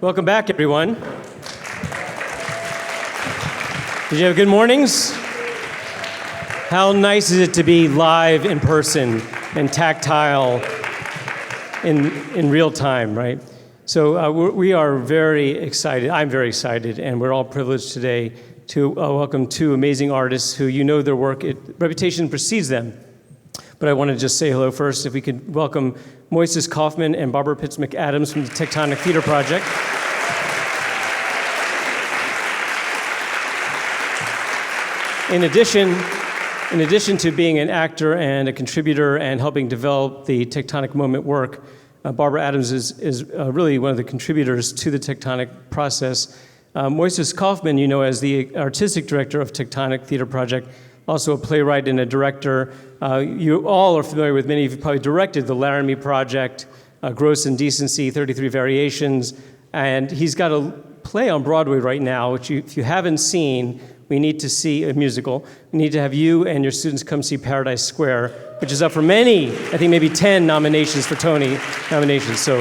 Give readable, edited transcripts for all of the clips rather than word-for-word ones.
Welcome back, everyone. Did you have good mornings? How nice is it to be live in person and tactile in real time, right? So we are very excited. I'm very excited, and we're all privileged today to welcome two amazing artists who you know their work, reputation precedes them. But I want to just say hello first. If we could welcome Moises Kaufman and Barbara Pitts-McAdams from the Tectonic Theater Project. In addition to being an actor and a contributor and helping develop the Tectonic Moment work, Barbara Adams is really one of the contributors to the Tectonic process. Moises Kaufman, you know, as the artistic director of Tectonic Theater Project, also a playwright and a director. You all are familiar with, many of you probably directed the Laramie Project, Gross Indecency, 33 Variations, and he's got a play on Broadway right now, which if you haven't seen, we need to see a musical. We need to have you and your students come see Paradise Square, which is up for many, I think maybe 10 nominations for Tony nominations. So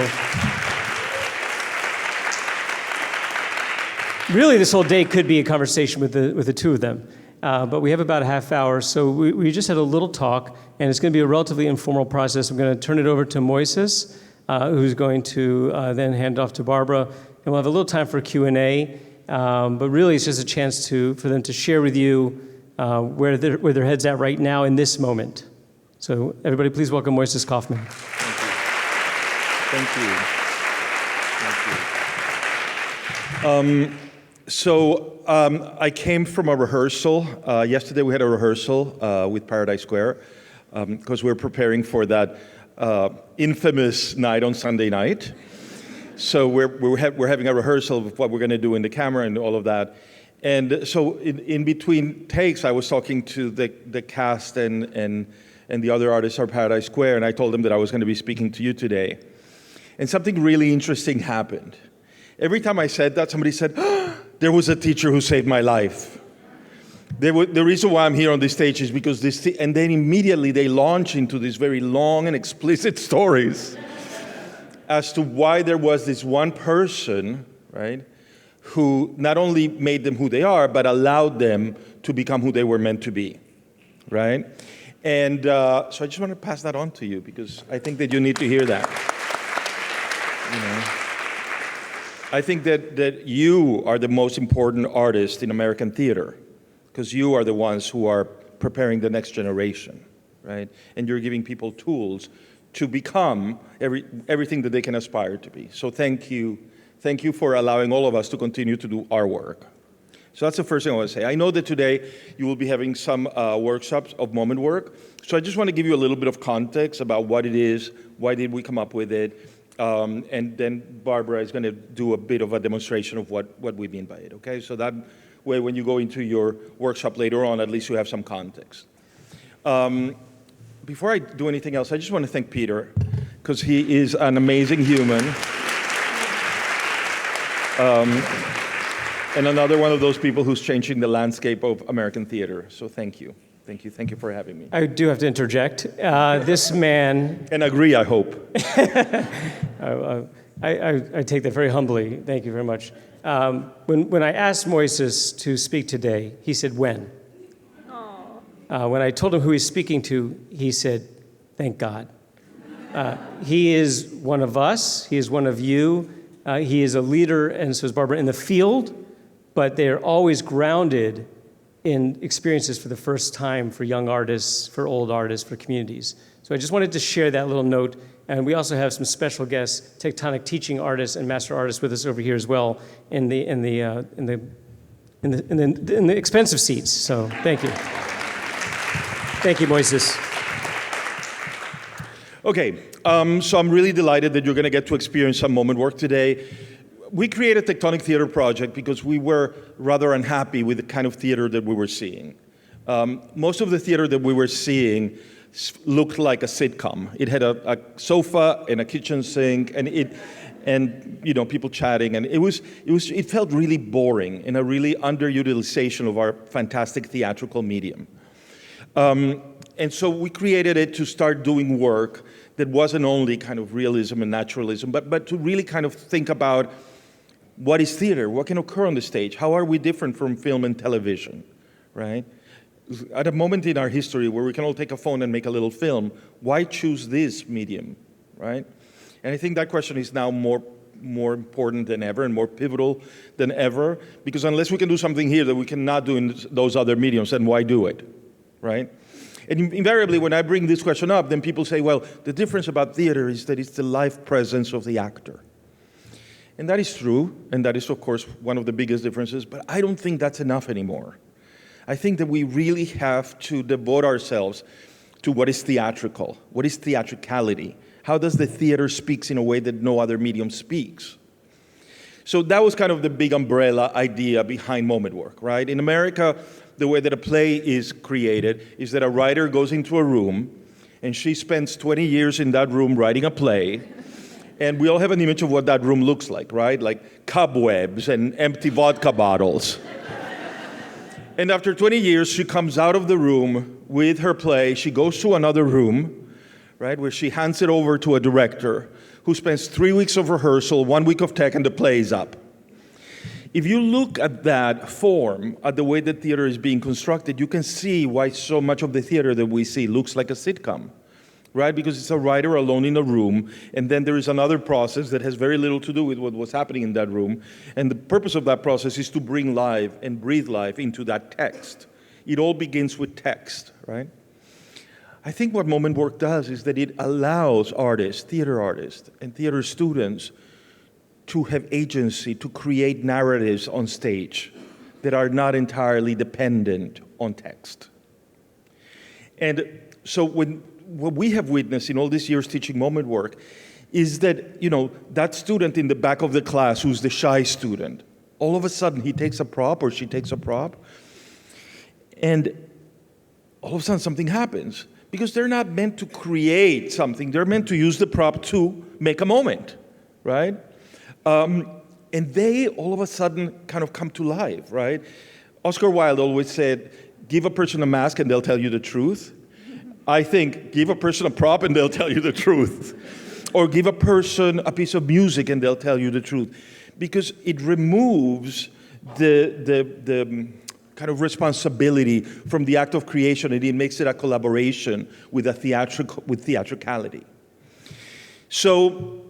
really this whole day could be a conversation with the two of them. But we have about a half hour, so we just had a little talk, and it's going to be a relatively informal process. I'm going to turn it over to Moises, who's going to then hand off to Barbara, and we'll have a little time for Q&A. But really, it's just a chance for them to share with you where their head's at right now in this moment. So everybody, please welcome Moises Kaufman. Thank you. I came from a rehearsal. Yesterday we had a rehearsal with Paradise Square because we're preparing for that infamous night on Sunday night. So we're having a rehearsal of what we're going to do in the camera and all of that. And so in between takes, I was talking to the cast and the other artists at Paradise Square, and I told them that I was going to be speaking to you today. And something really interesting happened. Every time I said that, somebody said, "Oh, there was a teacher who saved my life." The reason why I'm here on this stage is because and then immediately they launch into these very long and explicit stories as to why there was this one person, right, who not only made them who they are, but allowed them to become who they were meant to be, right? And so I just want to pass that on to you because I think that you need to hear that. You know, I think that you are the most important artist in American theater because you are the ones who are preparing the next generation, right? And you're giving people tools to become everything that they can aspire to be. So thank you for allowing all of us to continue to do our work. So that's the first thing I want to say. I know that today you will be having some workshops of moment work. So I just want to give you a little bit of context about what it is, why did we come up with it, and then Barbara is going to do a bit of a demonstration of what we mean by it, okay? So that way when you go into your workshop later on, at least you have some context. Before I do anything else, I just want to thank Peter, because he is an amazing human. And another one of those people who's changing the landscape of American theater. So thank you. Thank you for having me. I do have to interject. This man... And agree, I hope. I take that very humbly. Thank you very much. When I asked Moises to speak today, he said, when? When I told him who he's speaking to, he said, thank God. He is one of us. He is one of you. He is a leader, and so is Barbara, in the field, but they're always grounded in experiences for the first time for young artists, for old artists, for communities. So I just wanted to share that little note. And we also have some special guests, Tectonic teaching artists and master artists with us over here as well in the expensive seats. So thank you. Thank you, Moises. Okay, so I'm really delighted that you're going to get to experience some moment work today. We created Tectonic Theater Project because we were rather unhappy with the kind of theater that we were seeing. Most of the theater that we were seeing looked like a sitcom. It had a sofa and a kitchen sink, and you know, people chatting, and it felt really boring and a really underutilization of our fantastic theatrical medium. And so we created it to start doing work that wasn't only kind of realism and naturalism, but to really kind of think about What is theater? What can occur on the stage? How are we different from film and television, right? At a moment in our history where we can all take a phone and make a little film, why choose this medium, right? And I think that question is now more important than ever and more pivotal than ever, because unless we can do something here that we cannot do in those other mediums, then why do it, right? And invariably, when I bring this question up, then people say, well, the difference about theater is that it's the live presence of the actor. And that is true, and that is, of course, one of the biggest differences, but I don't think that's enough anymore. I think that we really have to devote ourselves to what is theatrical, what is theatricality. How does the theater speak in a way that no other medium speaks? So that was kind of the big umbrella idea behind moment work, right? In America, the way that a play is created is that a writer goes into a room, and she spends 20 years in that room writing a play, and we all have an image of what that room looks like, right? Like cobwebs and empty vodka bottles. And after 20 years, she comes out of the room with her play. She goes to another room, right, where she hands it over to a director who spends 3 weeks of rehearsal, 1 week of tech, and the play is up. If you look at that form, at the way that theater is being constructed, you can see why so much of the theater that we see looks like a sitcom, right? Because it's a writer alone in a room, and then there is another process that has very little to do with what was happening in that room. And the purpose of that process is to bring life and breathe life into that text. It all begins with text, right? I think what moment work does is that it allows artists, and theater students to have agency, to create narratives on stage that are not entirely dependent on text. And so what we have witnessed in all these years teaching moment work is that, that student in the back of the class who's the shy student, all of a sudden he takes a prop or she takes a prop, and all of a sudden something happens. Because they're not meant to create something, they're meant to use the prop to make a moment, right? And they all of a sudden kind of come to life, right? Oscar Wilde always said, give a person a mask and they'll tell you the truth. I think, give a person a prop and they'll tell you the truth. Or give a person a piece of music and they'll tell you the truth. Because it removes the kind of responsibility from the act of creation, and it makes it a collaboration with theatricality. So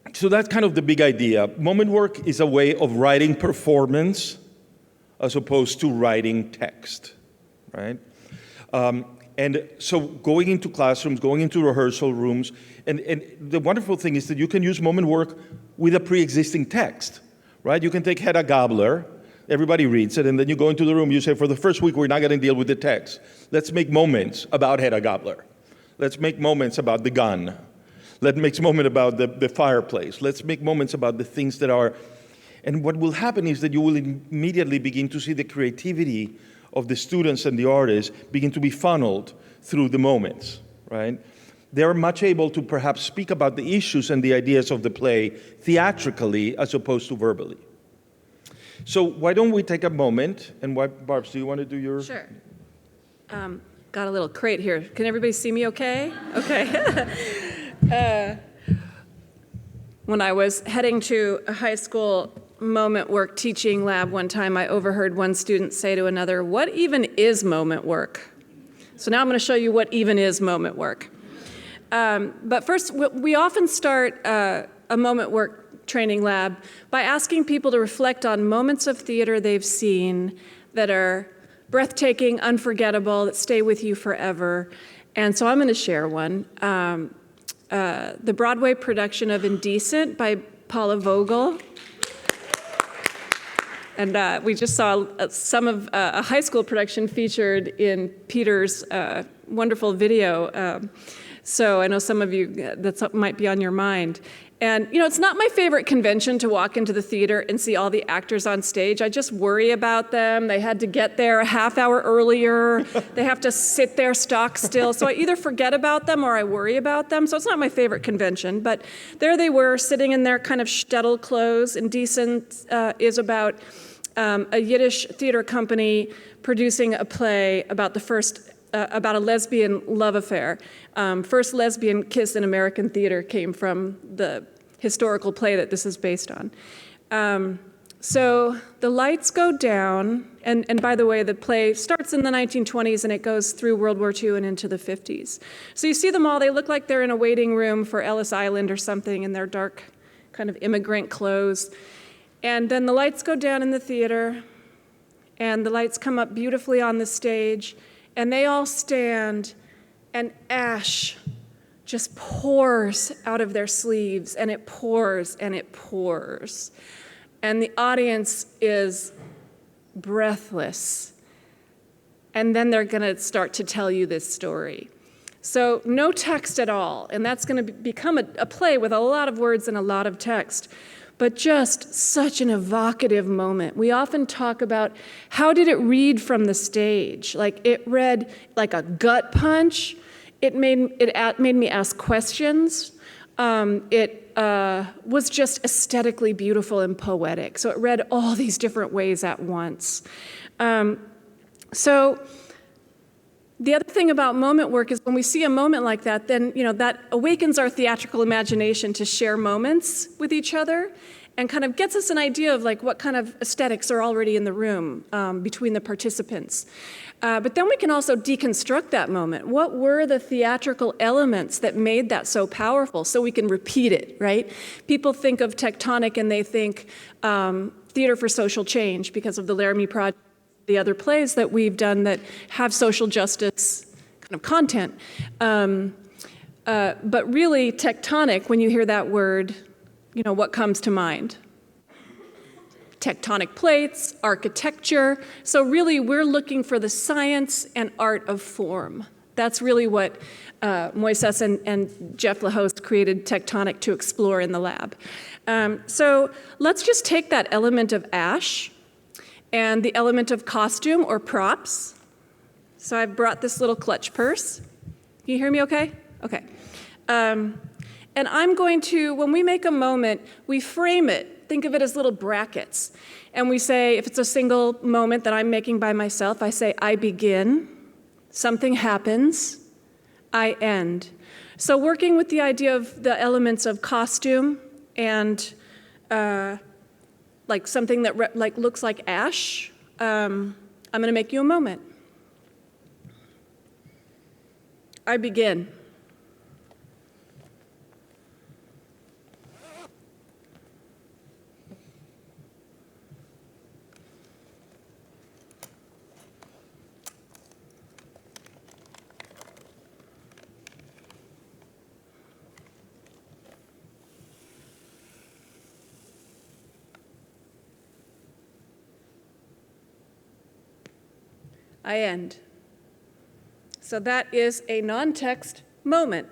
that's kind of the big idea. Moment work is a way of writing performance as opposed to writing text, right? And so going into classrooms, going into rehearsal rooms, and the wonderful thing is that you can use moment work with a pre-existing text, right? You can take Hedda Gabler, everybody reads it, and then you go into the room, you say, for the first week, we're not going to deal with the text. Let's make moments about Hedda Gabler. Let's make moments about the gun. Let's make moments about the fireplace. Let's make moments about the things that are... And what will happen is that you will immediately begin to see the creativity of the students and the artists begin to be funneled through the moments, right? They're much able to perhaps speak about the issues and the ideas of the play theatrically as opposed to verbally. So why don't we take a moment, and Barbs, do you want to do your... Sure. Got a little crate here. Can everybody see me okay? Okay. When I was heading to a high school moment work teaching lab one time, I overheard one student say to another, "What even is moment work?" So now I'm going to show you what even is moment work. But first, we often start a moment work training lab by asking people to reflect on moments of theater they've seen that are breathtaking, unforgettable, that stay with you forever. And so I'm going to share one. The Broadway production of Indecent by Paula Vogel. And we just saw some of a high school production featured in Peter's wonderful video. So I know some of you, that might be on your mind. And, it's not my favorite convention to walk into the theater and see all the actors on stage. I just worry about them. They had to get there a half hour earlier. They have to sit there stock still. So I either forget about them or I worry about them. So it's not my favorite convention. But there they were, sitting in their kind of shtetl clothes. Indecent is about a Yiddish theater company producing a play about about a lesbian love affair. First lesbian kiss in American theater came from the historical play that this is based on. So the lights go down, and by the way, the play starts in the 1920s and it goes through World War II and into the 50s. So you see them all, they look like they're in a waiting room for Ellis Island or something in their dark kind of immigrant clothes. And then the lights go down in the theater, and the lights come up beautifully on the stage, and they all stand, and ash just pours out of their sleeves, and it pours, and it pours. And the audience is breathless. And then they're going to start to tell you this story. So no text at all, and that's going to become a play with a lot of words and a lot of text, but just such an evocative moment. We often talk about how did it read from the stage? Like it read like a gut punch. It made me ask questions. It was just aesthetically beautiful and poetic. So it read all these different ways at once. So the other thing about moment work is when we see a moment like that, then that awakens our theatrical imagination to share moments with each other and kind of gets us an idea of like what kind of aesthetics are already in the room between the participants. But then we can also deconstruct that moment. What were the theatrical elements that made that so powerful so we can repeat it, right? People think of Tectonic and they think theater for social change because of the Laramie Project, the other plays that we've done that have social justice kind of content. But really, Tectonic, when you hear that word, what comes to mind? Tectonic plates, architecture. So really, we're looking for the science and art of form. That's really what Moises and Jeff LaHost created Tectonic to explore in the lab. So let's just take that element of ash and the element of costume or props. So I've brought this little clutch purse. Can you hear me okay? Okay. And I'm going to, when we make a moment, we frame it. Think of it as little brackets. And we say, if it's a single moment that I'm making by myself, I say, I begin, something happens, I end. So working with the idea of the elements of costume and like something that looks like ash, I'm going to make you a moment. I begin. I end. So that is a non-text moment.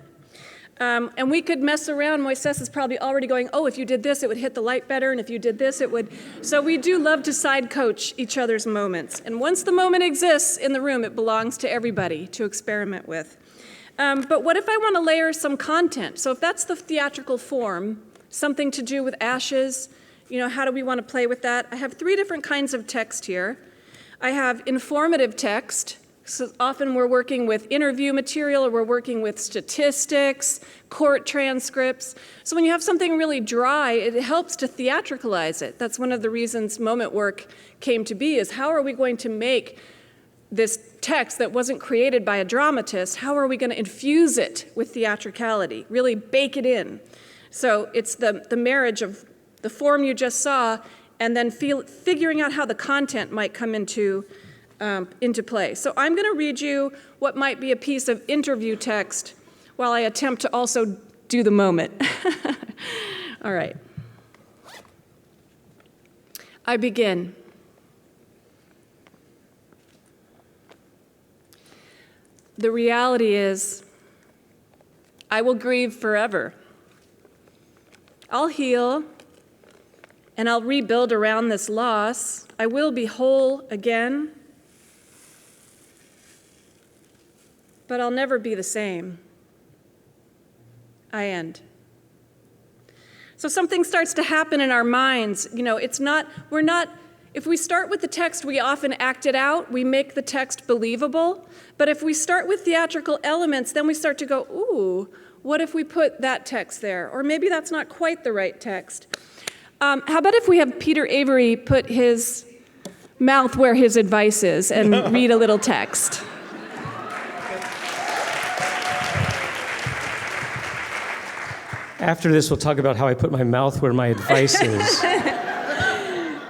And we could mess around. Moises is probably already going, oh, if you did this, it would hit the light better, and if you did this, it would. So we do love to side coach each other's moments. And once the moment exists in the room, it belongs to everybody to experiment with. But what if I want to layer some content? So if that's the theatrical form, something to do with ashes, how do we want to play with that? I have 3 different kinds of text here. I have informative text. So often we're working with interview material or we're working with statistics, court transcripts. So when you have something really dry, it helps to theatricalize it. That's one of the reasons moment work came to be, is how are we going to make this text that wasn't created by a dramatist, how are we going to infuse it with theatricality, really bake it in? So it's the marriage of the form you just saw and then figuring out how the content might come into play. So I'm going to read you what might be a piece of interview text while I attempt to also do the moment. All right. I begin. The reality is, I will grieve forever. I'll heal, and I'll rebuild around this loss. I will be whole again, but I'll never be the same. I end. So something starts to happen in our minds. If we start with the text, we often act it out. We make the text believable. But if we start with theatrical elements, then we start to go, ooh, what if we put that text there? Or maybe that's not quite the right text. How about if we have Peter Avery put his mouth where his advice is and read a little text? After this, we'll talk about how I put my mouth where my advice is.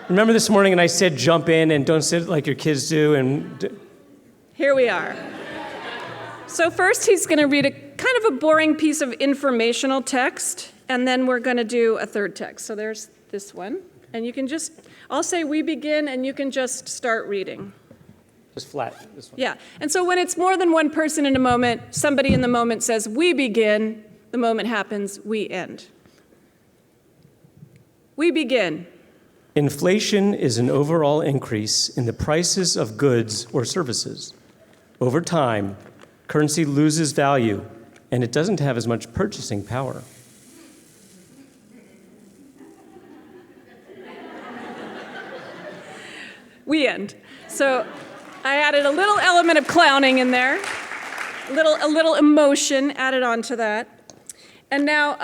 Remember this morning and I said jump in and don't sit like your kids do and... Here we are. So first he's going to read a kind of a boring piece of informational text, and then we're going to do a third text. So there's this one, and you can just, I'll say we begin, and you can just start reading. Just flat, this one. Yeah, and so when it's more than one person in a moment, somebody in the moment says we begin, the moment happens, we end. We begin. Inflation is an overall increase in the prices of goods or services. Over time, currency loses value, and it doesn't have as much purchasing power. We end. So I added a little element of clowning in there, a little emotion added onto that. And now,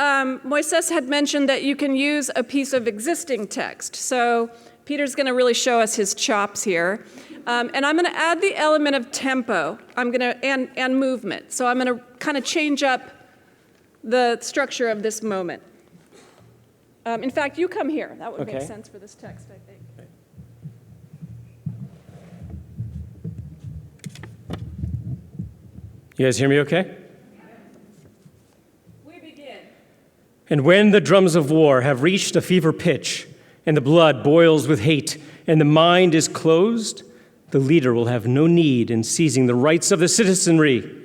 Moises had mentioned that you can use a piece of existing text. So Peter's going to really show us his chops here. And I'm going to add the element of tempo and movement. So I'm going to kind of change up the structure of this moment. In fact, you come here. That would make sense for this text, I think. You guys hear me okay? We begin. And when the drums of war have reached a fever pitch, and the blood boils with hate, and the mind is closed, the leader will have no need in seizing the rights of the citizenry.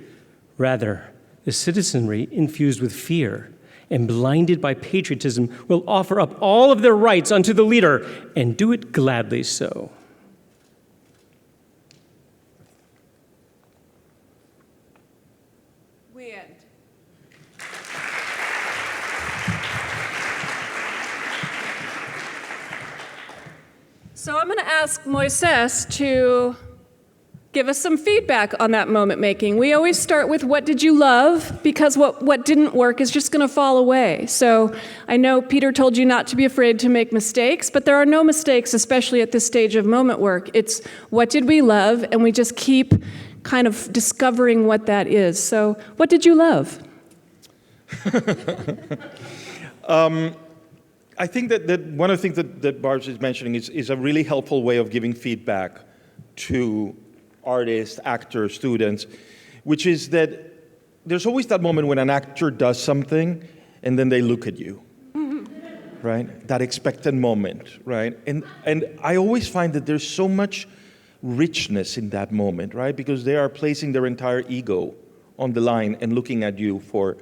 Rather, the citizenry, infused with fear and blinded by patriotism, will offer up all of their rights unto the leader, and do it gladly so. We end. So I'm going to ask Moises to give us some feedback on that moment making. We always start with what did you love, because what didn't work is just going to fall away. So I know Peter told you not to be afraid to make mistakes, but there are no mistakes, especially at this stage of moment work. It's what did we love, and we just keep kind of discovering what that is. So what did you love? I think that one of the things that Barb's is mentioning is a really helpful way of giving feedback to artists, actors, students, which is that there's always that moment when an actor does something and then they look at you, right? That expectant moment, right? And I always find that there's so much richness in that moment, right? Because they are placing their entire ego on the line and looking at you for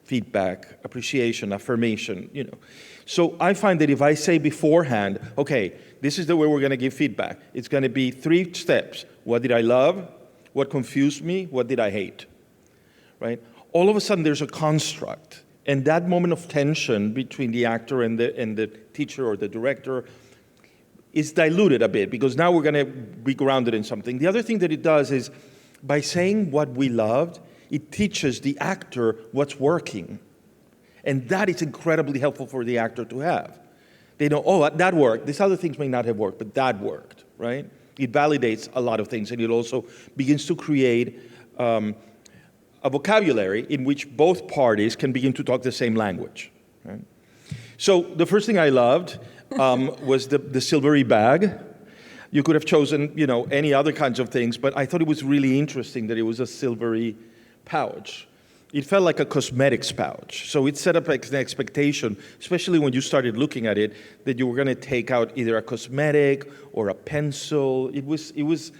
feedback, appreciation, affirmation, you know. So I find that if I say beforehand, okay, this is the way we're going to give feedback. It's going to be 3 steps. What did I love? What confused me? What did I hate? Right? All of a sudden, there's a construct. And that moment of tension between the actor and the teacher or the director is diluted a bit, because now we're going to be grounded in something. The other thing that it does is, by saying what we loved, it teaches the actor what's working. And that is incredibly helpful for the actor to have. They know, oh, that worked. These other things may not have worked, but that worked, right? It validates a lot of things, and it also begins to create a vocabulary in which both parties can begin to talk the same language, right? So the first thing I loved was the silvery bag. You could have chosen, you know, any other kinds of things, but I thought it was really interesting that it was a silvery pouch. It felt like a cosmetics pouch. So it set up an expectation, especially when you started looking at it, that you were going to take out either a cosmetic or a pencil. It was.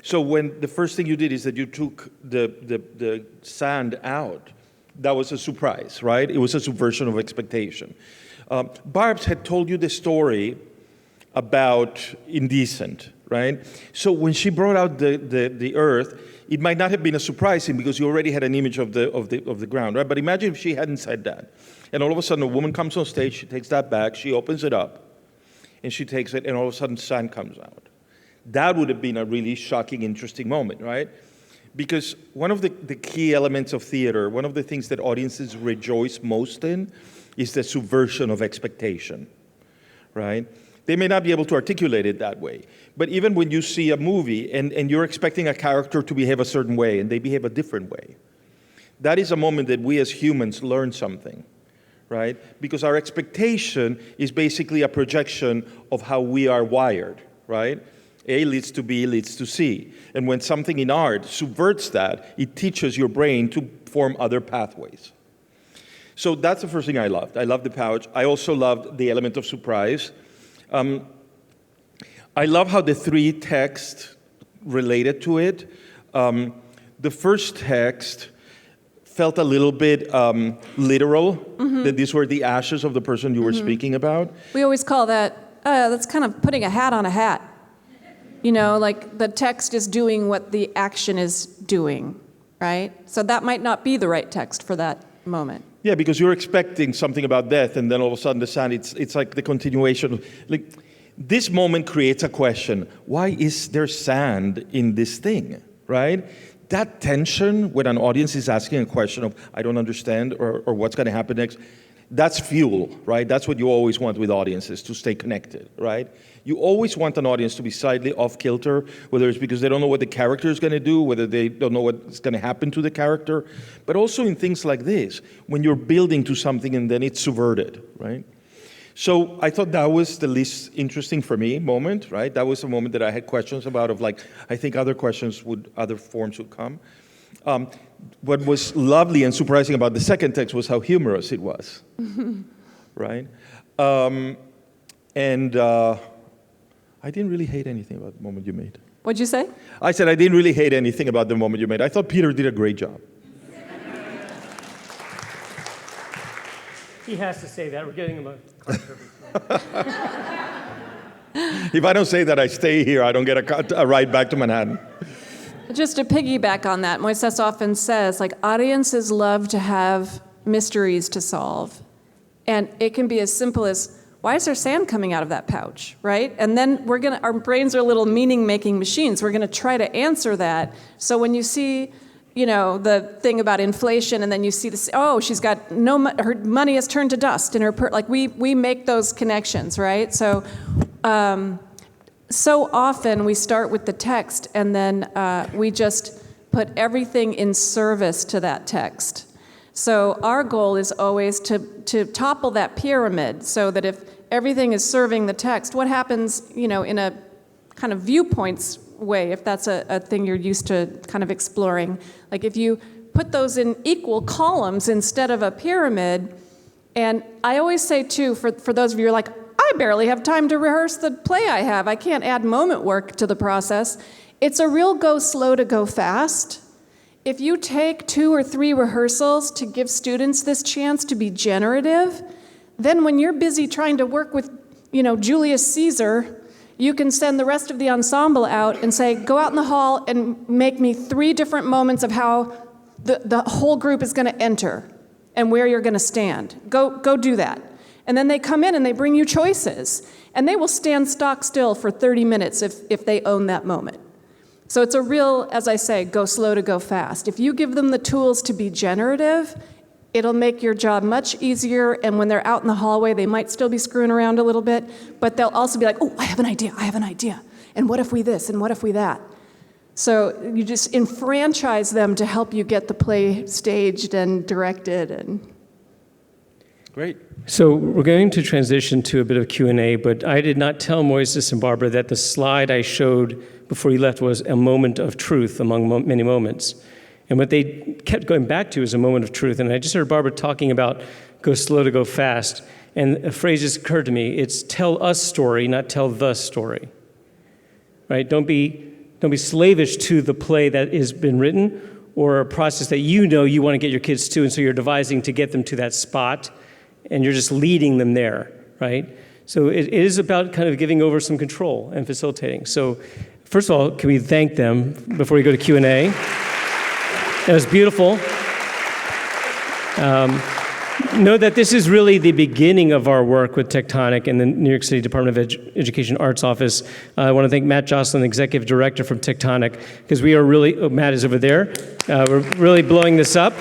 So when the first thing you did is that you took the sand out, that was a surprise, right? It was a subversion of expectation. Barb's had told you the story about indecent, right? So when she brought out the earth, it might not have been a surprise to him because you already had an image of the ground, right? But imagine if she hadn't said that. And all of a sudden, a woman comes on stage, she takes that bag, she opens it up, and she takes it, and all of a sudden, sand comes out. That would have been a really shocking, interesting moment, right? Because one of the key elements of theater, one of the things that audiences rejoice most in, is the subversion of expectation. right? They may not be able to articulate it that way. But even when you see a movie and you're expecting a character to behave a certain way and they behave a different way, that is a moment that we as humans learn something, right? Because our expectation is basically a projection of how we are wired, right? A leads to B leads to C. And when something in art subverts that, it teaches your brain to form other pathways. So that's the first thing I loved. I loved the pouch. I also loved the element of surprise. I love how the three texts related to it. The first text felt a little bit literal, that these were the ashes of the person you were speaking about. We always call that's kind of putting a hat on a hat. You know, like the text is doing what the action is doing, right? So that might not be the right text for that moment. Yeah, because you're expecting something about death, and then all of a sudden the sand, it's like the continuation. Like, this moment creates a question. Why is there sand in this thing, right? That tension when an audience is asking a question of, I don't understand, or what's going to happen next, that's fuel, right? That's what you always want with audiences, to stay connected, right? You always want an audience to be slightly off-kilter, whether it's because they don't know what the character is going to do, whether they don't know what's going to happen to the character, but also in things like this, when you're building to something and then it's subverted, right? So I thought that was the least interesting for me moment, right? That was the moment that I had questions about of like, I think other forms would come. What was lovely and surprising about the second text was how humorous it was, right? I didn't really hate anything about the moment you made. What'd you say? I said I didn't really hate anything about the moment you made. I thought Peter did a great job. He has to say that. We're getting him a If I don't say that I stay here, I don't get a ride back to Manhattan. Just to piggyback on that, Moises often says, like, audiences love to have mysteries to solve. And it can be as simple as, why is there sand coming out of that pouch, right? And then our brains are little meaning-making machines. We're gonna try to answer that. So when you see, you know, the thing about inflation, and then you see this, oh, she's got her money has turned to dust in her like we make those connections, right? So, so often we start with the text, and then we just put everything in service to that text. So our goal is always to topple that pyramid, so that if everything is serving the text, what happens, you know, in a kind of viewpoints way, if that's a thing you're used to kind of exploring. Like if you put those in equal columns instead of a pyramid, and I always say too, for those of you who are like, I barely have time to rehearse the play I have, I can't add moment work to the process. It's a real go slow to go fast. If you take 2 or 3 rehearsals to give students this chance to be generative, then when you're busy trying to work with, you know, Julius Caesar, you can send the rest of the ensemble out and say, go out in the hall and make me 3 different moments of how the whole group is gonna enter and where you're gonna stand. Go do that. And then they come in and they bring you choices. And they will stand stock still for 30 minutes if they own that moment. So it's a real, as I say, go slow to go fast. If you give them the tools to be generative, it'll make your job much easier, and when they're out in the hallway, they might still be screwing around a little bit, but they'll also be like, oh, I have an idea, and what if we this, and what if we that? So you just enfranchise them to help you get the play staged and directed. And Great. So we're going to transition to a bit of Q&A, but I did not tell Moises and Barbara that the slide I showed before you left was a moment of truth among many moments. And what they kept going back to is a moment of truth. And I just heard Barbara talking about go slow to go fast. And a phrase just occurred to me. It's tell us story, not tell the story. Right? Don't be slavish to the play that has been written or a process that you know you want to get your kids to, and so you're devising to get them to that spot, and you're just leading them there, right? So it is about kind of giving over some control and facilitating. So first of all, can we thank them before we go to Q&A? That was beautiful. Know that this is really the beginning of our work with Tectonic and the New York City Department of Education Arts Office. I want to thank Matt Jocelyn, Executive Director from Tectonic, because we are really, Matt is over there, we're really blowing this up.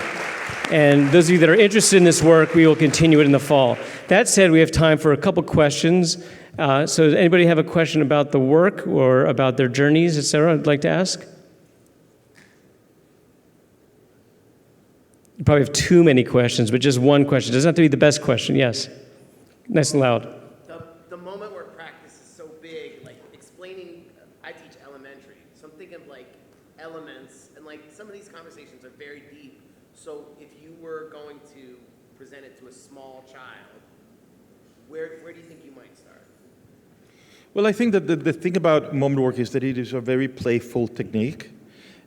And those of you that are interested in this work, we will continue it in the fall. That said, we have time for a couple questions. So does anybody have a question about the work or about their journeys, et cetera, I'd like to ask? You probably have too many questions, but just one question. It doesn't have to be the best question. Yes. Nice and loud. The moment where practice is so big, like explaining, I teach elementary, so I'm thinking like elements, and like some of these conversations are very deep. So if you were going to present it to a small child, where do you think you might start? Well, I think that the thing about moment work is that it is a very playful technique.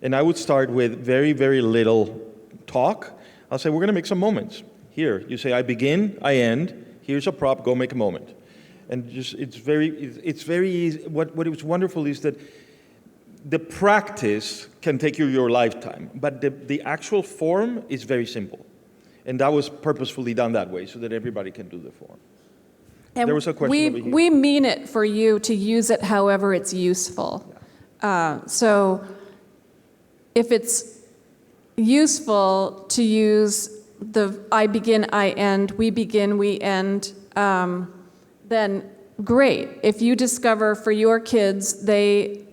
And I would start with very, very little talk. I'll say, we're going to make some moments. Here, you say, I begin, I end. Here's a prop, go make a moment. And just, it's very easy. What is wonderful is that the practice can take you your lifetime, but the actual form is very simple. And that was purposefully done that way, so that everybody can do the form. And there was a question over here. We mean it for you to use it however it's useful. So if it's useful to use the I begin, I end, we begin, we end, then great. If you discover for your kids they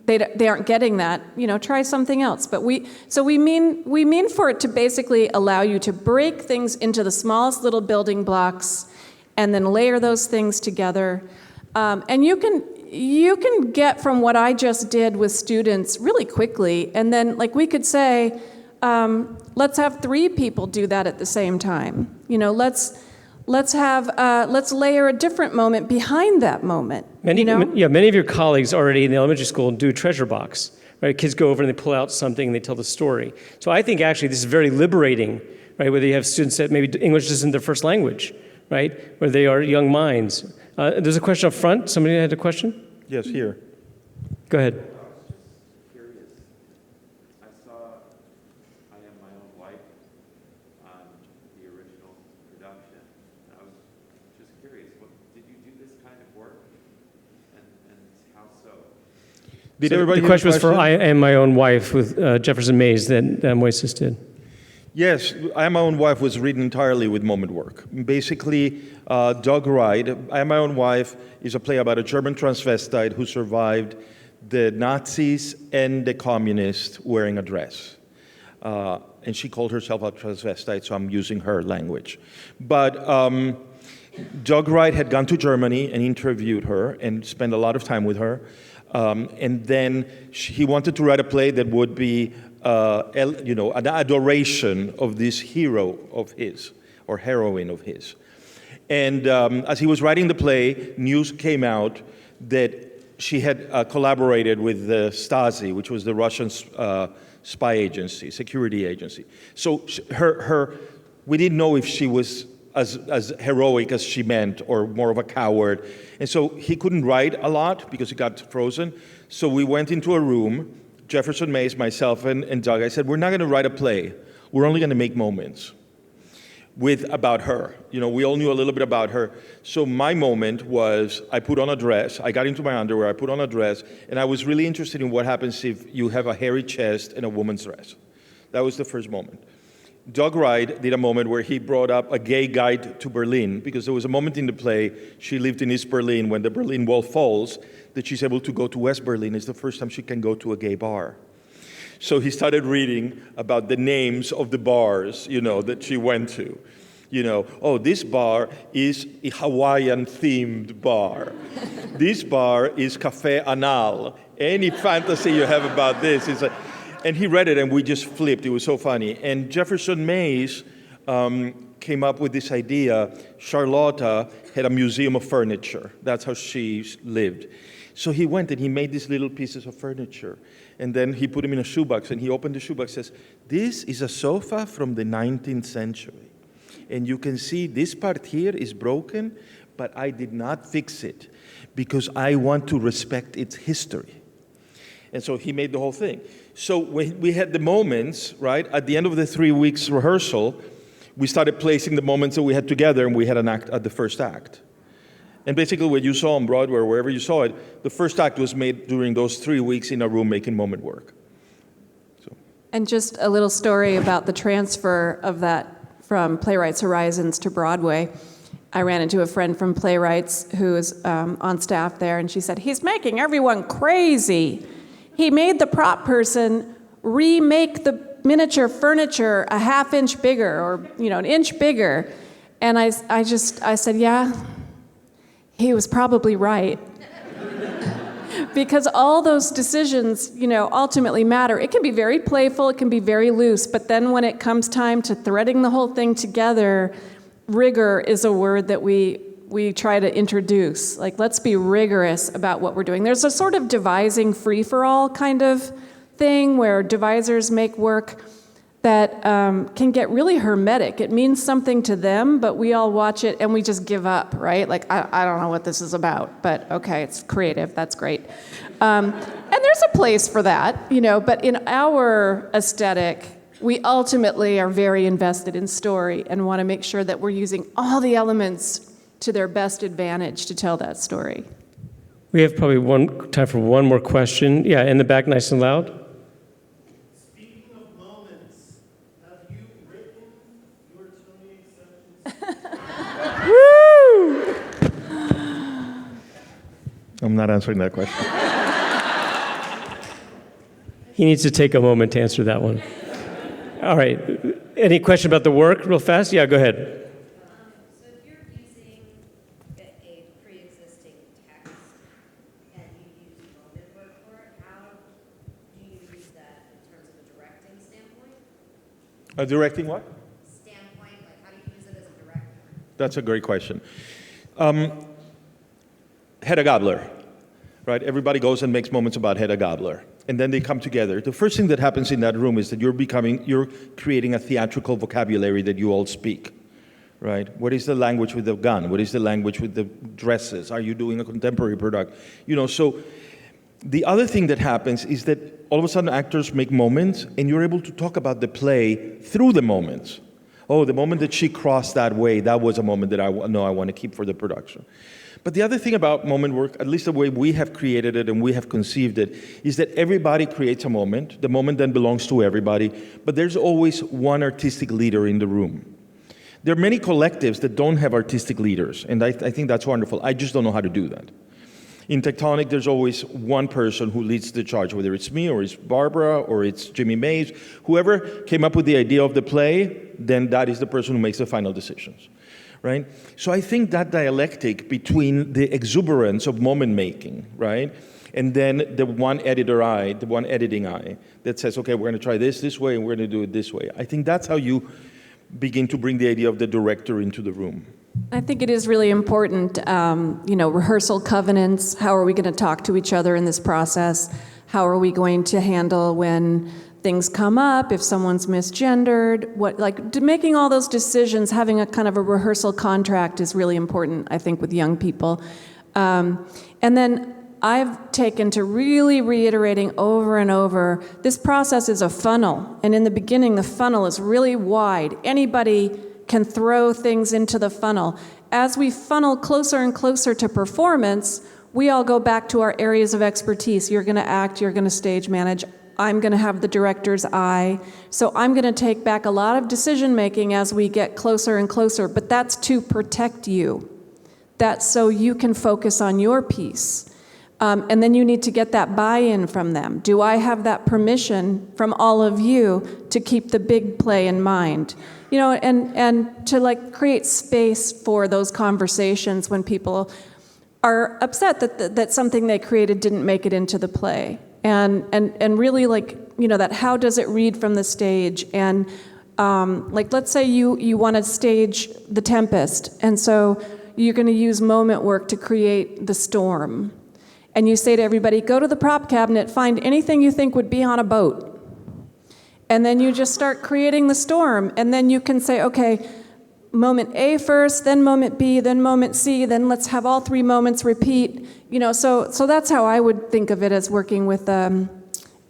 aren't getting that, try something else. But we mean for it to basically allow you to break things into the smallest little building blocks and then layer those things together. And you can get from what I just did with students really quickly. And then we could say, let's have 3 people do that at the same time. Let's layer a different moment behind that moment. Many of your colleagues already in the elementary school do a treasure box, right? Kids go over and they pull out something and they tell the story. So I think actually this is very liberating, right? Whether you have students that maybe English isn't their first language, right? Where they are young minds. There's a question up front. Somebody had a question? Yes, here. Go ahead. Did everybody the question was for I Am My Own Wife with Jefferson Mays that Moises did. Yes, I Am My Own Wife was written entirely with moment work. Basically, Doug Wright, I Am My Own Wife is a play about a German transvestite who survived the Nazis and the communists wearing a dress. And she called herself a transvestite, so I'm using her language. But Doug Wright had gone to Germany and interviewed her and spent a lot of time with her. And then he wanted to write a play that would be, an adoration of this hero of his, or heroine of his. And as he was writing the play, news came out that she had collaborated with the Stasi, which was the Russian spy agency, security agency. So we didn't know if she was as heroic as she meant, or more of a coward. And so he couldn't write a lot because he got frozen. So we went into a room, Jefferson Mays, myself, and Doug. I said, we're not going to write a play. We're only going to make moments about her. We all knew a little bit about her. So my moment was, I put on a dress. I got into my underwear. I put on a dress. And I was really interested in what happens if you have a hairy chest and a woman's dress. That was the first moment. Doug Wright did a moment where he brought up a gay guide to Berlin, because there was a moment in the play, she lived in East Berlin, when the Berlin Wall falls, that she's able to go to West Berlin. It's the first time she can go to a gay bar. So he started reading about the names of the bars, that she went to. This bar is a Hawaiian-themed bar. This bar is Café Anal. Any fantasy you have about this is And he read it, and we just flipped. It was so funny. And Jefferson Mays came up with this idea. Charlotta had a museum of furniture. That's how she lived. So he went and he made these little pieces of furniture. And then he put them in a shoebox, and he opened the shoebox and says, this is a sofa from the 19th century. And you can see this part here is broken, but I did not fix it because I want to respect its history. And so he made the whole thing. So we had the moments, right? At the end of the 3 weeks rehearsal, we started placing the moments that we had together, and we had an act at the first act. And basically what you saw on Broadway or wherever you saw it, the first act was made during those 3 weeks in a room making moment work. So. And just a little story about the transfer of that from Playwrights Horizons to Broadway. I ran into a friend from Playwrights who is on staff there, and she said, he's making everyone crazy. He made the prop person remake the miniature furniture a half-inch bigger or, an inch bigger. And I said, yeah, he was probably right. Because all those decisions, ultimately matter. It can be very playful, it can be very loose, but then when it comes time to threading the whole thing together, rigor is a word that we try to introduce. Like, let's be rigorous about what we're doing. There's a sort of devising free-for-all kind of thing where devisers make work that can get really hermetic. It means something to them, but we all watch it and we just give up, right? Like, I don't know what this is about, but okay, it's creative, that's great. And there's a place for that, but in our aesthetic, we ultimately are very invested in story and want to make sure that we're using all the elements to their best advantage to tell that story. We have probably time for one more question. Yeah, in the back, nice and loud. Speaking of moments, have you written your Tony acceptance? Woo! I'm not answering that question. He needs to take a moment to answer that one. All right. Any question about the work real fast? Yeah, go ahead. So if you're using a pre-existing text and you use moment work for it, how do you use that in terms of a directing standpoint? A directing what? Standpoint, like how do you use it as a director? That's a great question. Hedda Gabler, right? Everybody goes and makes moments about Hedda Gabler. And then they come together. The first thing that happens in that room is that you're creating a theatrical vocabulary that you all speak, right? What is the language with the gun? What is the language with the dresses? Are you doing a contemporary product? So the other thing that happens is that all of a sudden actors make moments and you're able to talk about the play through the moments. Oh, the moment that she crossed that way, that was a moment that I want to keep for the production. But the other thing about moment work, at least the way we have created it and we have conceived it, is that everybody creates a moment. The moment then belongs to everybody, but there's always one artistic leader in the room. There are many collectives that don't have artistic leaders, and I think that's wonderful. I just don't know how to do that. In Tectonic, there's always one person who leads the charge, whether it's me or it's Barbara or it's Jimmy Mays. Whoever came up with the idea of the play, then that is the person who makes the final decisions. Right? So I think that dialectic between the exuberance of moment making, right, and then the one editing eye that says, okay, we're going to try this way, and we're going to do it this way. I think that's how you begin to bring the idea of the director into the room. I think it is really important, rehearsal covenants. How are we going to talk to each other in this process? How are we going to handle when things come up, if someone's misgendered, making all those decisions, having a kind of a rehearsal contract is really important, I think, with young people. And then I've taken to really reiterating over and over, this process is a funnel. And in the beginning, the funnel is really wide. Anybody can throw things into the funnel. As we funnel closer and closer to performance, we all go back to our areas of expertise. You're going to act, you're going to stage manage. I'm going to have the director's eye. So I'm going to take back a lot of decision making as we get closer and closer, but that's to protect you. That's so you can focus on your piece. And then you need to get that buy-in from them. Do I have that permission from all of you to keep the big play in mind? And to create space for those conversations when people are upset that something they created didn't make it into the play. And really that how does it read from the stage? And let's say you want to stage The Tempest, and so you're going to use moment work to create the storm. And you say to everybody, go to the prop cabinet, find anything you think would be on a boat. And then you just start creating the storm. And then you can say, okay, moment A first, then moment B, then moment C, then let's have all three moments repeat. So that's how I would think of it as working with,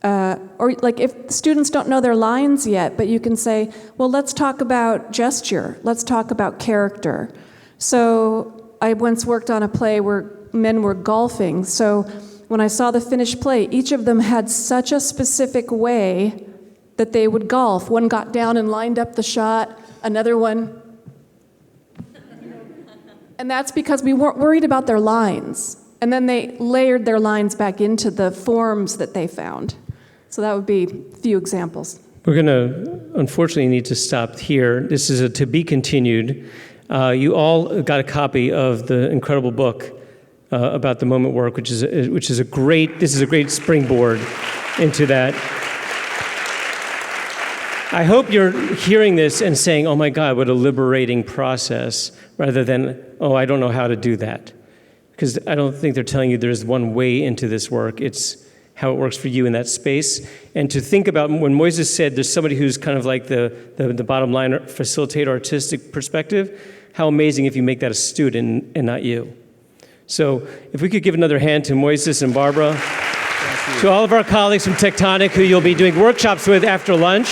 if students don't know their lines yet, but you can say, well, let's talk about gesture. Let's talk about character. So I once worked on a play where men were golfing. So when I saw the finished play, each of them had such a specific way that they would golf. One got down and lined up the shot, another one And that's because we weren't worried about their lines. And then they layered their lines back into the forms that they found. So that would be a few examples. We're going to, unfortunately, need to stop here. This is a to be continued. You all got a copy of the incredible book about the moment work, which is a great springboard into that. I hope you're hearing this and saying, oh my God, what a liberating process, rather than, oh, I don't know how to do that. Because I don't think they're telling you there's one way into this work. It's how it works for you in that space. And to think about when Moises said there's somebody who's kind of like the bottom line, facilitate artistic perspective, how amazing if you make that a student and not you. So if we could give another hand to Moises and Barbara, to all of our colleagues from Tectonic who you'll be doing workshops with after lunch.